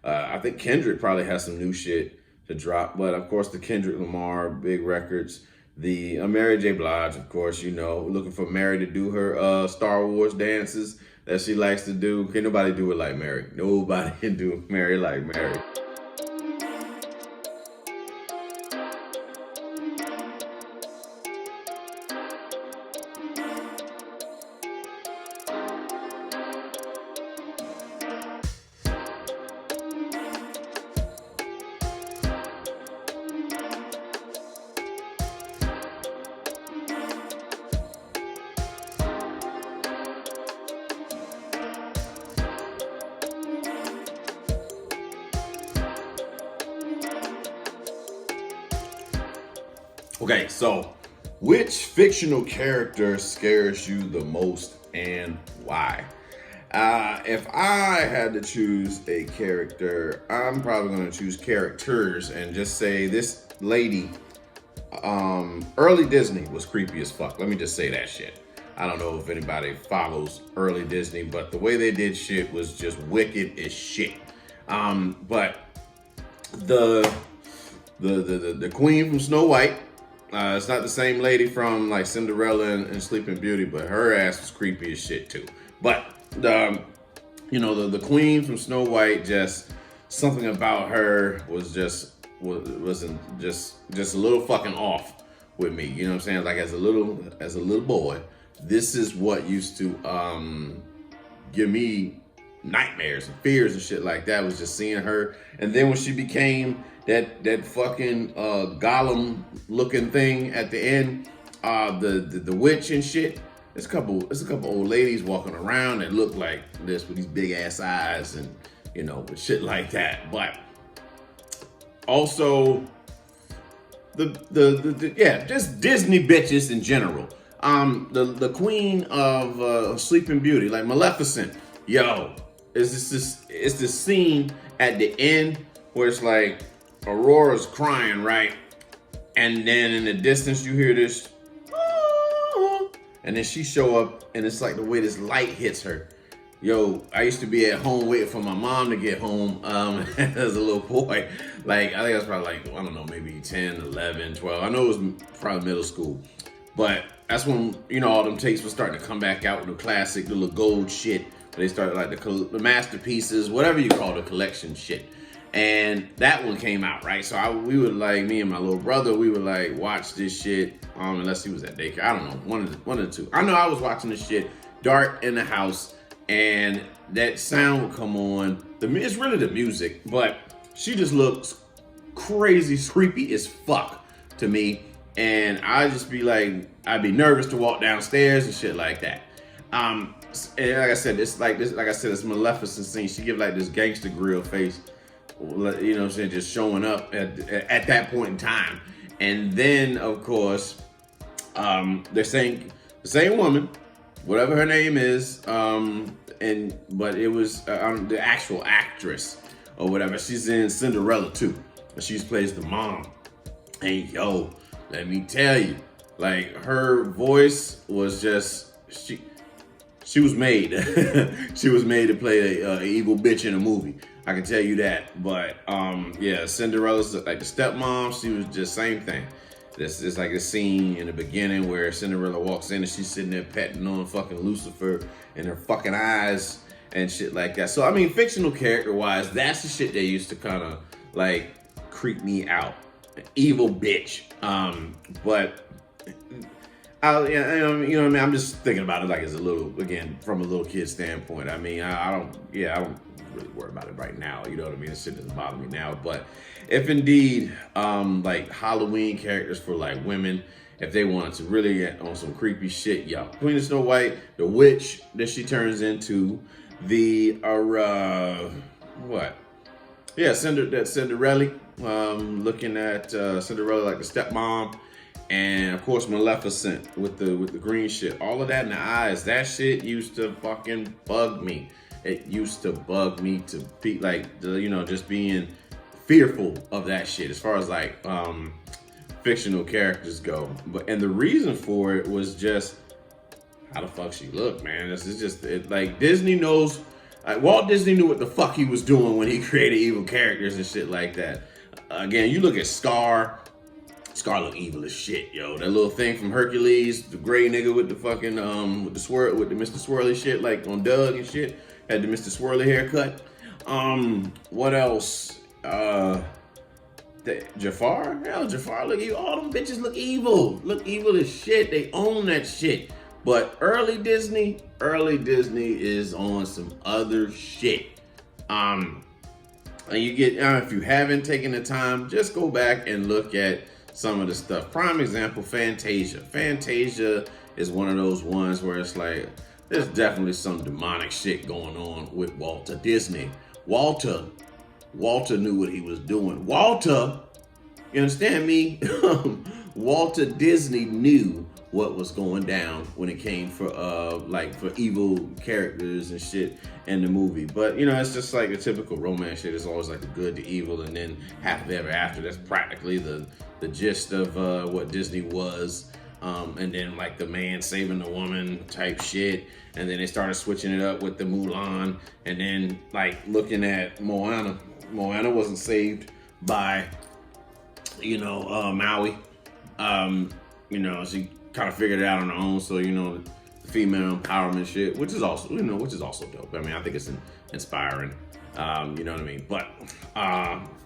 I think Kendrick probably has some new shit to drop, but of course the Kendrick Lamar big records. The Mary J. Blige, of course, looking for Mary to do her Star Wars dances that she likes to do. Can nobody do it like Mary? Nobody can do Mary like Mary. Okay, so which fictional character scares you the most and why? If I had to choose a character, I'm probably going to choose characters and just say this lady, early Disney was creepy as fuck. Let me just say that shit. I don't know if anybody follows early Disney, but the way they did shit was just wicked as shit. But the the queen from Snow White. It's not the same lady from like Cinderella and Sleeping Beauty, but her ass was creepy as shit too. But the queen from Snow White, just something about her was wasn't just a little fucking off with me. You know what I'm saying? Like as a little boy, this is what used to give me nightmares and fears and shit like that, was just seeing her. And then when she became that fucking golem looking thing at the end, the witch and shit. It's a couple old ladies walking around that look like this with these big ass eyes and with shit like that. But also just Disney bitches in general. The queen of Sleeping Beauty, like Maleficent. Yo, it's this scene at the end where it's like Aurora's crying, right? And then in the distance you hear this, and then she show up, and it's like the way this light hits her. Yo, I used to be at home waiting for my mom to get home as a little boy. Like, I think I was probably like, I don't know, maybe 10, 11, 12. I know it was probably middle school. But that's when, all them tapes were starting to come back out with the classic, the little gold shit. They started like the masterpieces, whatever you call the collection shit. And that one came out, right? So we would like, me and my little brother, we would like watch this shit, unless he was at daycare. I don't know, one of the two. I know I was watching this shit dark in the house, and that sound would come on. It's really the music, but she just looks crazy, creepy as fuck to me. And I'd just be like, I'd be nervous to walk downstairs and shit like that. And like I said, it's this Maleficent scene. She give like this gangster grill face, what I'm saying, just showing up at that point in time. And then of course, they're saying the same woman, whatever her name is, but it was the actual actress or whatever. She's in Cinderella too. She plays the mom. And yo, let me tell you, like her voice was just she was made. She was made to play a evil bitch in a movie. I can tell you that. But Cinderella's like the stepmom. She was just same thing. This is like a scene in the beginning where Cinderella walks in and she's sitting there petting on fucking Lucifer and her fucking eyes and shit like that. So I mean, fictional character wise, that's the shit they used to kind of like creep me out. Evil bitch. But you know what I mean? I'm just thinking about it like as from a little kid standpoint. I mean, I don't really worry about it right now. You know what I mean? This shit doesn't bother me now. But if indeed, like Halloween characters for like women, if they wanted to really get on some creepy shit, yo, Queen of Snow White, the witch that she turns into, the Cinderella, looking at Cinderella like the stepmom. And of course Maleficent with the green shit, all of that in the eyes, that shit used to fucking bug me. It used to bug me to be like, just being fearful of that shit as far as like fictional characters go. And the reason for it was just how the fuck she looked, man. Like Disney knows. Like, Walt Disney knew what the fuck he was doing when he created evil characters and shit like that. Again, you look at Scar. Scar look evil as shit, yo. That little thing from Hercules, the gray nigga with the fucking with the Mr. Swirly shit, like on Doug and shit, had the Mr. Swirly haircut. What else? Jafar? Hell, Jafar look evil. All them bitches look evil. Look evil as shit. They own that shit. But early Disney is on some other shit. And you get, if you haven't taken the time, just go back and look at some of the stuff. Prime example, Fantasia. Fantasia is one of those ones where it's like, there's definitely some demonic shit going on with Walter Disney. Walter knew what he was doing. Walter, you understand me? Walter Disney knew what was going down when it came for evil characters and shit in the movie. But it's just like a typical romance shit. It's always like the good, the evil, and then happily ever after. That's practically the gist of what Disney was. And then like the man saving the woman type shit. And then they started switching it up with the Mulan. And then like looking at Moana. Moana wasn't saved by, Maui. She kind of figured it out on her own. So, the female empowerment shit, which is also dope. I mean, I think it's inspiring. You know what I mean? But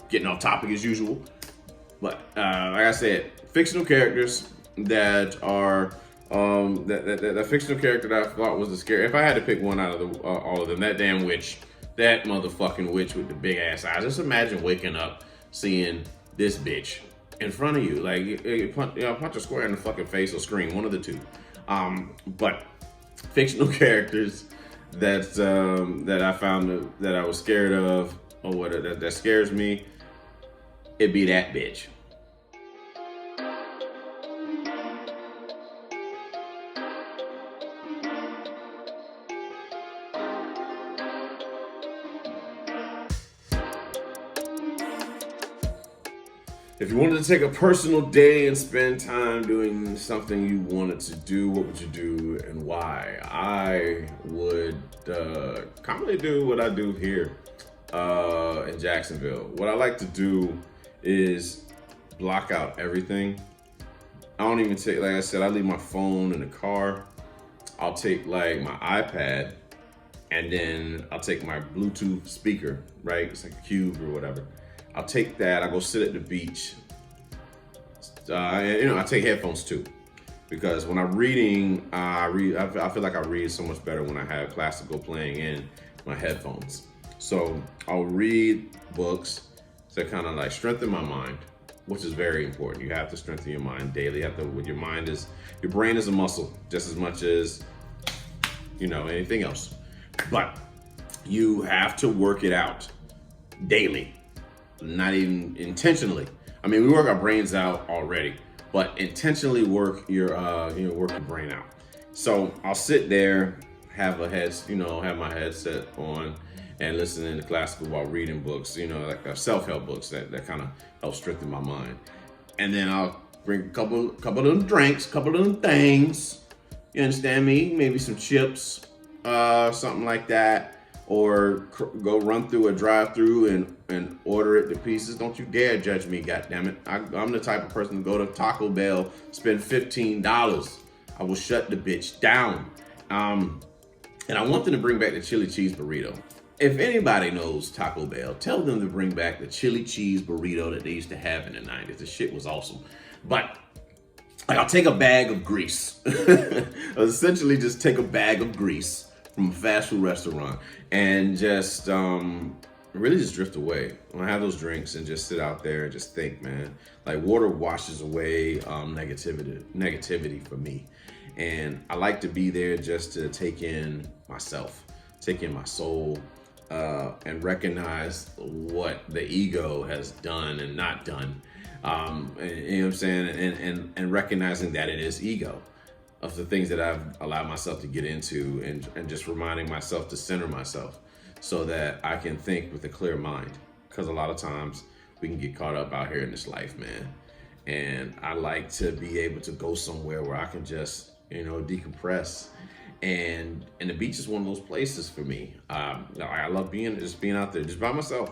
getting off topic as usual. But like I said, fictional characters that are that fictional character that I thought was the scary. If I had to pick one out of all of them, that damn witch, that motherfucking witch with the big ass eyes. Just imagine waking up seeing this bitch in front of you. Like, you punch her square in the fucking face or scream, one of the two. But fictional characters that I found that I was scared of, or what that scares me, it'd be that bitch. If you wanted to take a personal day and spend time doing something you wanted to do, what would you do and why? I would commonly do what I do here in Jacksonville. What I like to do is block out everything. I don't even take, like I said, I leave my phone in the car. I'll take like my iPad and then I'll take my Bluetooth speaker, right? It's like a Cube or whatever. I'll take that, I go sit at the beach. I take headphones too. Because when I'm reading, I feel like I read so much better when I have classical playing in my headphones. So I'll read books to kind of like strengthen my mind, which is very important. You have to strengthen your mind daily. Your brain is a muscle just as much as, anything else. But you have to work it out daily. Not even intentionally. I mean, we work our brains out already, but intentionally work your brain out. So I'll sit there, have my headset on, and listening to classical while reading books, like self-help books that kind of help strengthen my mind. And then I'll bring a couple of them drinks, couple of them things. You understand me? Maybe some chips, something like that. Or go run through a drive-through and order it to pieces. Don't you dare judge me, goddammit. I'm the type of person to go to Taco Bell, spend $15. I will shut the bitch down. And I want them to bring back the chili cheese burrito. If anybody knows Taco Bell, tell them to bring back the chili cheese burrito that they used to have in the 90s. The shit was awesome. But I'll take a bag of grease. I'll essentially just take a bag of grease from a fast food restaurant and just really just drift away. When I have those drinks and just sit out there and just think, man, like water washes away negativity for me. And I like to be there just to take in myself, take in my soul, and recognize what the ego has done and not done. And, you know what I'm saying? And recognizing that it is ego of the things that I've allowed myself to get into, and just reminding myself to center myself so that I can think with a clear mind. Because a lot of times we can get caught up out here in this life, man. And I like to be able to go somewhere where I can just, decompress And the beach is one of those places for me. I love being out there, just by myself.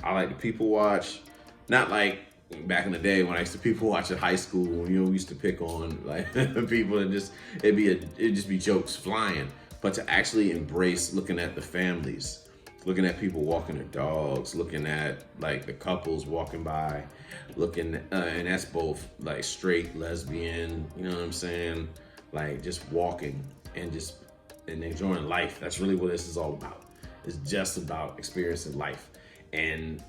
I like to people watch, not like back in the day when I used to people watch at high school. We used to pick on like people and just it'd just be jokes flying. But to actually embrace looking at the families, looking at people walking their dogs, looking at like the couples walking by, looking and that's both like straight, lesbian. You know what I'm saying? Like just walking and enjoying life. That's really what this is all about. It's just about experiencing life and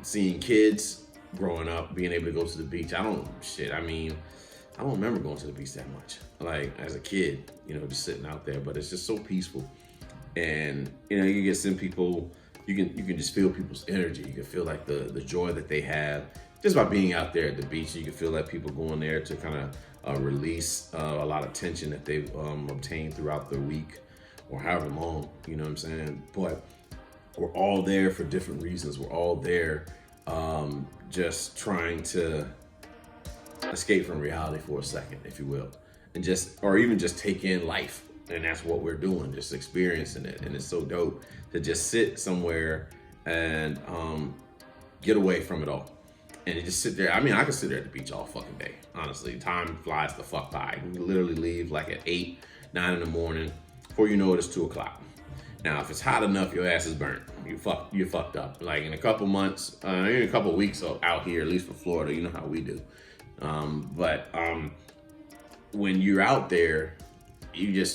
seeing kids growing up, being able to go to the beach. I don't remember going to the beach that much. Like as a kid, just sitting out there, but it's just so peaceful. And you get some people, you can just feel people's energy. You can feel like the joy that they have just by being out there at the beach. You can feel that people going there to kind of release a lot of tension that they've obtained throughout the week or however long, you know what I'm saying? But we're all there for different reasons. We're all there just trying to escape from reality for a second, if you will, and or even just take in life. And that's what we're doing, just experiencing it. And it's so dope to just sit somewhere and get away from it all. And just sit there. I mean, I could sit there at the beach all fucking day. Honestly, time flies the fuck by. You literally leave like at 8, 9 in the morning. Before you know it, it's 2 o'clock. Now, if it's hot enough, your ass is burnt. You're fucked up. Like in a couple months, in a couple weeks out here, at least for Florida, you know how we do. But when you're out there,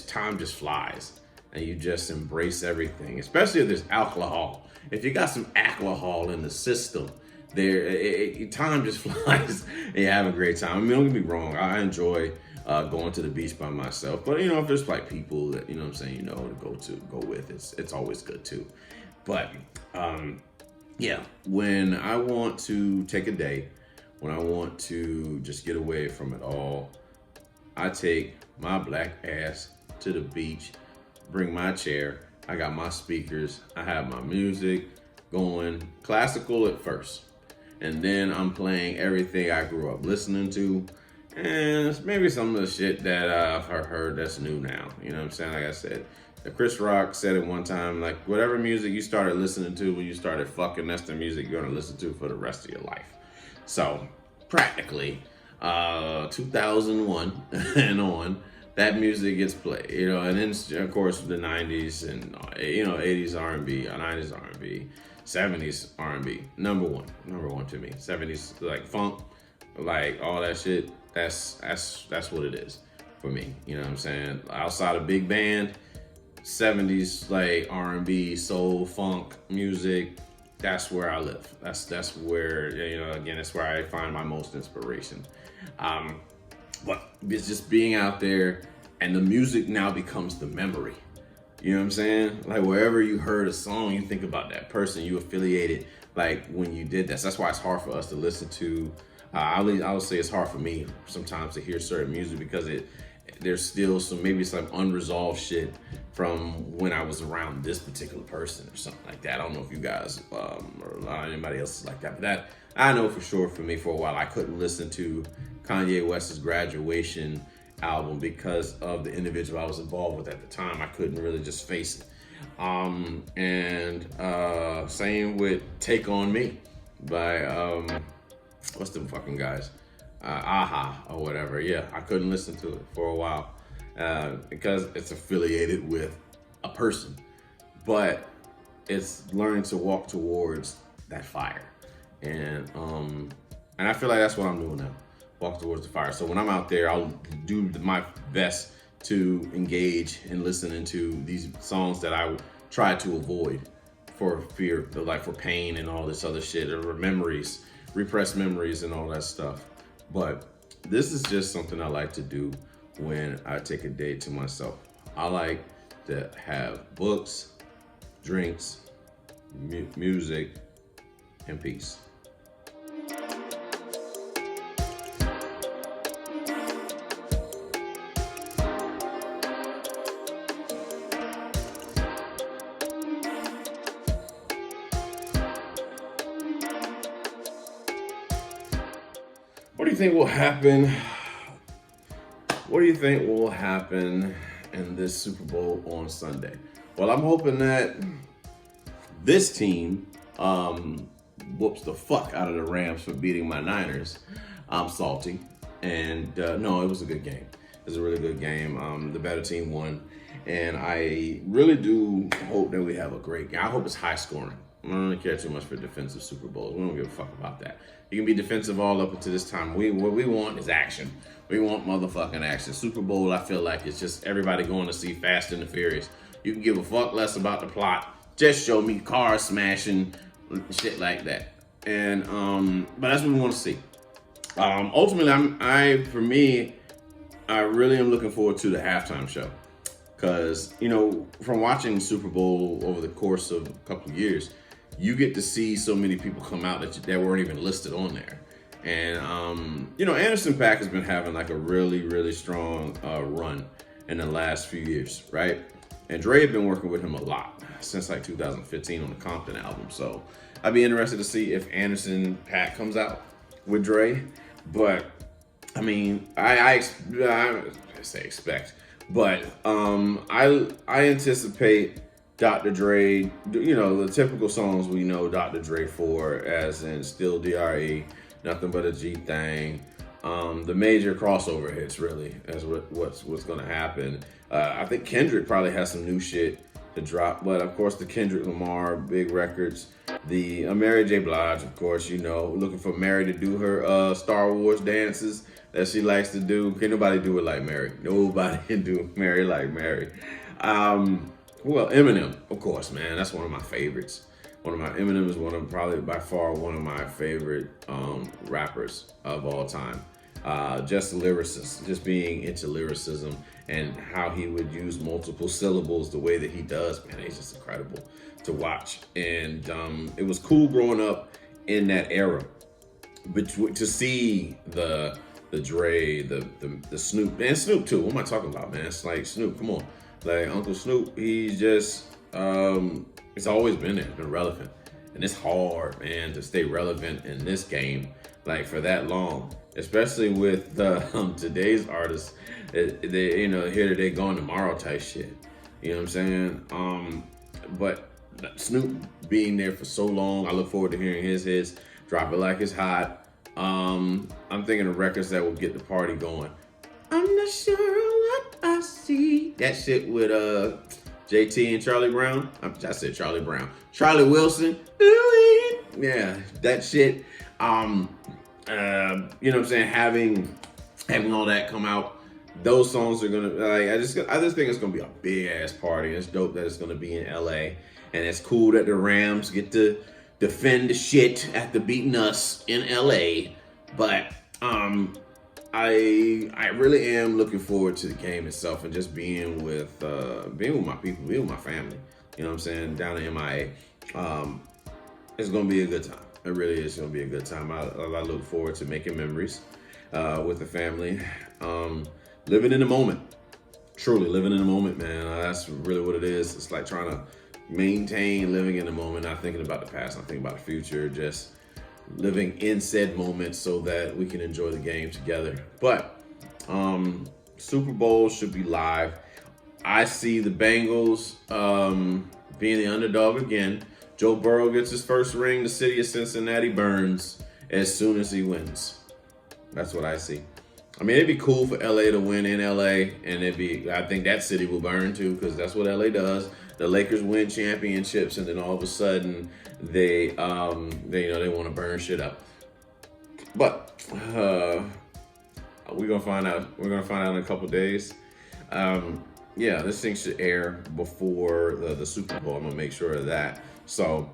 time just flies, and you just embrace everything. Especially if there's alcohol. If you got some alcohol in the system, time just flies, and you have a great time. I mean, don't get me wrong. I enjoy going to the beach by myself, but if there's like people that what I'm saying, to go with, it's always good too. But yeah, when I want to take a day, when I want to just get away from it all, I take my black ass to the beach, bring my chair, I got my speakers, I have my music going, classical at first, and then I'm playing everything I grew up listening to. And maybe some of the shit that I've heard that's new now. You know what I'm saying? Like I said, Chris Rock said it one time, like whatever music you started listening to when you started fucking, that's the music you're gonna listen to for the rest of your life. So practically 2001 and on, that music gets played, and then of course the 90s and 80s R&B, 90s R&B, 70s R&B, number one to me. 70s like funk, like all that shit. That's what it is for me. You know what I'm saying? Outside of big band, 70s like R&B, soul, funk music, that's where I live. That's where, again, that's where I find my most inspiration. But it's just being out there, and the music now becomes the memory. You know what I'm saying? Like wherever you heard a song, you think about that person you affiliated, like when you did that. So that's why it's hard for us to listen to. I would say it's hard for me sometimes to hear certain music because there's still some unresolved shit from when I was around this particular person or something like that. I don't know if you guys or anybody else is like that, but that I know for sure for me for a while I couldn't listen to Kanye West's Graduation album because of the individual I was involved with at the time. I couldn't really just face it. And same with Take On Me by what's them fucking guys? Aha or whatever. Yeah, I couldn't listen to it for a while because it's affiliated with a person. But it's learning to walk towards that fire. And I feel like that's what I'm doing now. Walk towards the fire. So when I'm out there, I'll do my best to engage in listening to these songs that I try to avoid for fear, like for pain and all this other shit, or memories, repressed memories and all that stuff. But this is just something I like to do when I take a day to myself. I like to have books, drinks, music, and peace. What do you think will happen? What do you think will happen in this Super Bowl on Sunday? Well, I'm hoping that this team whoops the fuck out of the Rams for beating my Niners. I'm salty. And no, it was a good game. It was a really good game. The better team won. And I really do hope that we have a great game. I hope it's high scoring. I don't really care too much for defensive Super Bowls. We don't give a fuck about that. You can be defensive all up until this time. What we want is action. We want motherfucking action. Super Bowl, I feel like it's just everybody going to see Fast and the Furious. You can give a fuck less about the plot. Just show me cars smashing, shit like that. And but that's what we want to see. Ultimately, I really am looking forward to the halftime show. Because, from watching Super Bowl over the course of a couple of years, you get to see so many people come out that weren't even listed on there. And, Anderson .Paak has been having like a really, really strong run in the last few years, right? And Dre had been working with him a lot since like 2015 on the Compton album. So I'd be interested to see if Anderson .Paak comes out with Dre. But, I mean, I say expect. But I anticipate Dr. Dre, the typical songs we know Dr. Dre for, as in Still DRE, Nothing But a G Thing, the major crossover hits really, is what's going to happen. I think Kendrick probably has some new shit to drop, but of course the Kendrick Lamar big records, the Mary J. Blige, of course, looking for Mary to do her Star Wars dances that she likes to do. Can't nobody do it like Mary. Nobody can do Mary like Mary. Well, Eminem, of course, man. That's one of my favorites. Eminem is probably by far one of my favorite rappers of all time. Just lyricist, just being into lyricism and how he would use multiple syllables the way that he does, man, he's just incredible to watch. And it was cool growing up in that era, but to see the Dre, the Snoop, and Snoop too. What am I talking about, man? It's like Snoop, come on. Like Uncle Snoop, he's just, it's always been there, been relevant. And it's hard, man, to stay relevant in this game, like for that long, especially with today's artists, they here today, gone tomorrow type shit. You know what I'm saying? But Snoop being there for so long, I look forward to hearing his hits, Drop It Like It's Hot. I'm thinking of records that will get the party going. I'm not sure what I see. That shit with J.T. and Charlie Brown. I said Charlie Brown. Charlie Wilson. Yeah, that shit. You know what I'm saying? Having all that come out, those songs are gonna I just think it's gonna be a big ass party. It's dope that it's gonna be in LA, and it's cool that the Rams get to defend the shit after beating us in LA. But I really am looking forward to the game itself and just being with my people, being with my family. You know what I'm saying? Down in MIA. It's gonna be a good time. It really is gonna be a good time. I look forward to making memories with the family. Living in the moment. Truly living in the moment, man. That's really what it is. It's like trying to maintain living in the moment, not thinking about the past, not thinking about the future, just living in said moment so that we can enjoy the game together. But Super Bowl should be live. I see the Bengals being the underdog again. Joe Burrow gets his first ring. The city of Cincinnati burns as soon as he wins. That's what I see. I mean, it'd be cool for LA to win in LA, and I think that city will burn too, because that's what LA does. The Lakers win championships, and then all of a sudden they want to burn shit up. But we're gonna find out. We're gonna find out in a couple days. Yeah, this thing should air before the Super Bowl. I'm gonna make sure of that. So,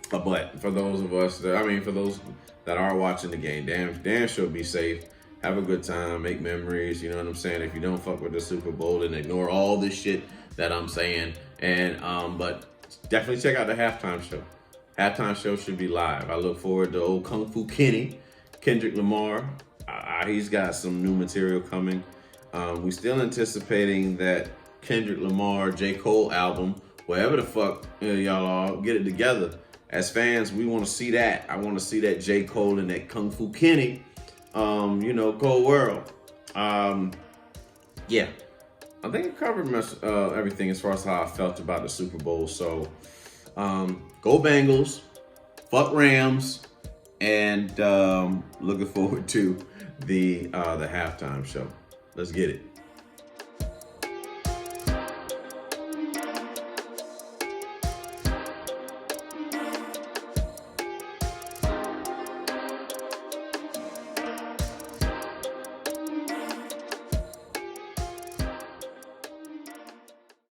but for those of us for those that are watching the game, damn sure be safe. Have a good time, make memories, you know what I'm saying? If you don't fuck with the Super Bowl, then ignore all this shit that I'm saying. And but definitely check out the halftime show. Halftime show should be live. I look forward to old Kung Fu Kenny, Kendrick Lamar. He's got some new material coming. We still anticipating that Kendrick Lamar, J. Cole album, wherever the fuck y'all are, get it together. As fans, we want to see that. I want to see that J. Cole and that Kung Fu Kenny. Cold world. Yeah. I think I covered everything as far as how I felt about the Super Bowl. So, go Bengals, fuck Rams, and looking forward to the halftime show. Let's get it.